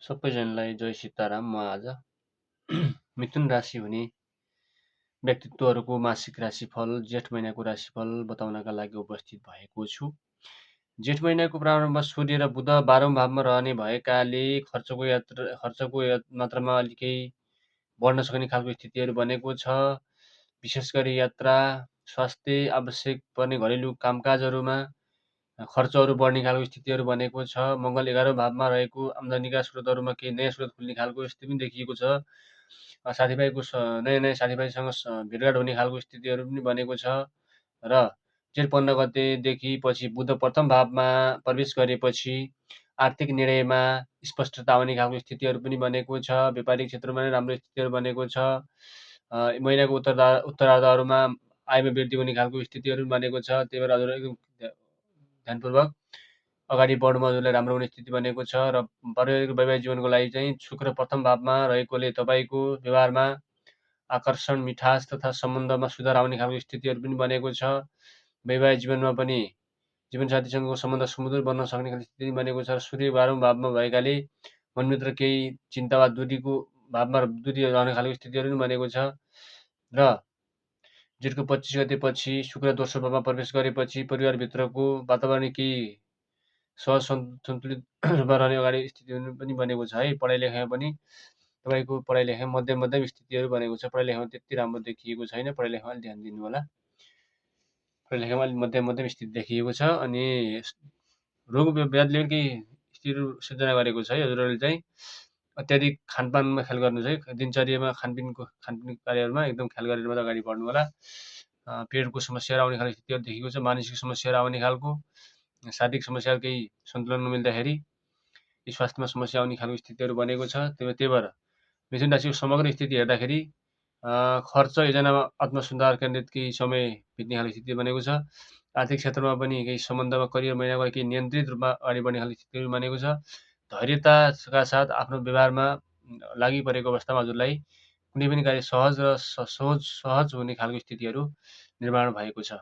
सबैजनालाई जय सीताराम। म आज मिथुन राशि हुने व्यक्तित्वहरूको मासिक राशिफल जेठ महिनाको राशिफल बताउनका लागि उपस्थित भएको छु। जेठ महिनाको प्रारम्भमा सूर्य र बुध 12औं भावमा रहने भएकाले खर्चको मात्रामा अलिकै बढ्न सक्ने खालको स्थितिहरू बनेको छ। विशेष गरी यात्रा, स्वास्थ्य, आवश्यक पर्ने घरेलु कामकाजहरूमा खर्चहरू बढ्ने खालको स्थितिहरू बनेको छ। मङ्गल 11औं भावमा रहेको आम्दानीका स्रोतहरूमा केही नयाँ स्रोत खुल्ने खालको स्थिति पनि देखिएको छ। साथीभाइको नयाँ नयाँ साथीभाइसँग भेटघाट हुने खालको स्थितिहरू पनि बनेको छ। र जेठ 15 गतेदेखि पछि बुध प्रथम भावमा प्रवेश गरेपछि आर्थिक निर्णयमा स्पष्टता आउने खालको स्थितिहरू पनि बनेको छ। व्यापारिक क्षेत्रमा नै राम्रो स्थितिहरू बनेको छ। महिनाको उत्तरार्धहरूमा आयमा वृद्धि हुने खालको स्थितिहरू पनि बनेको छ। त्यही भएर हजुर एकदम ध्यानपूर्वक अगाडि बढ्नु हजुरलाई राम्रो हुने स्थिति बनेको छ। र पारिवारिक वैवाहिक जीवनको लागि चाहिँ शुक्र प्रथम भावमा रहेकोले तपाईँको व्यवहारमा आकर्षण, मिठास तथा सम्बन्धमा सुधार आउने खालको स्थितिहरू पनि बनेको छ। वैवाहिक जीवनमा पनि जीवनसाथीसँगको सम्बन्ध सुमधुर बन्न सक्ने खालको स्थिति बनेको छ। सूर्य 12औं भावमा भएकाले मनभित्र केही चिन्ता वा दूरीको भावमा दूरी रहने खालको स्थितिहरू पनि बनेको छ। र जेठको 25 गतेपछि शुक्र दोस्रो भावमा प्रवेश गरेपछि परिवारभित्रको वातावरण केही सहज सन्तुलित रूपमा रहने अगाडि स्थितिहरू पनि बनेको छ है। पढाइ लेखाइमा पनि तपाईँको पढाइ लेखाइ मध्यम स्थितिहरू बनेको छ। पढाइ लेखाइमा त्यति राम्रो देखिएको छैन। पढाइ लेखाइमा अलिक ध्यान दिनु होला। पढाइ लेखाइमा अलिक मध्यम स्थिति देखिएको छ। अनि रोग व्याधिले केही स्थितिहरू सिर्जना गरेको छ है। हजुरहरूले चाहिँ अत्याधिक खानपानमा ख्याल गर्नुहोस् है। दिनचर्यामा खानपिन कार्यहरूमा एकदम ख्याल गरेर मात्रै अगाडि बढ्नु होला। पेटको समस्याहरू आउने खालको स्थितिहरू देखिएको छ। मानसिक समस्याहरू आउने खालको, शारीरिक समस्याहरू केही सन्तुलन नमिल्दाखेरि स्वास्थ्यमा समस्या आउने खालको स्थितिहरू बनेको छ। त्यही भएर मिथुन राशिको समग्र स्थिति हेर्दाखेरि खर्च योजनामा आत्मसुधार केन्द्रित केही समय बित्ने खालको स्थिति बनेको छ। आर्थिक क्षेत्रमा पनि केही सम्बन्धमा करियर महिनाको केही नियन्त्रित रूपमा अगाडि बढ्ने खालको स्थितिहरू बनेको छ। धैर्यताका साथ आफ्नो व्यवहारमा लागि परेको अवस्थामा हजुरलाई कुनै पनि कार्य सहज हुने खालको स्थितिहरू निर्माण भएको छ।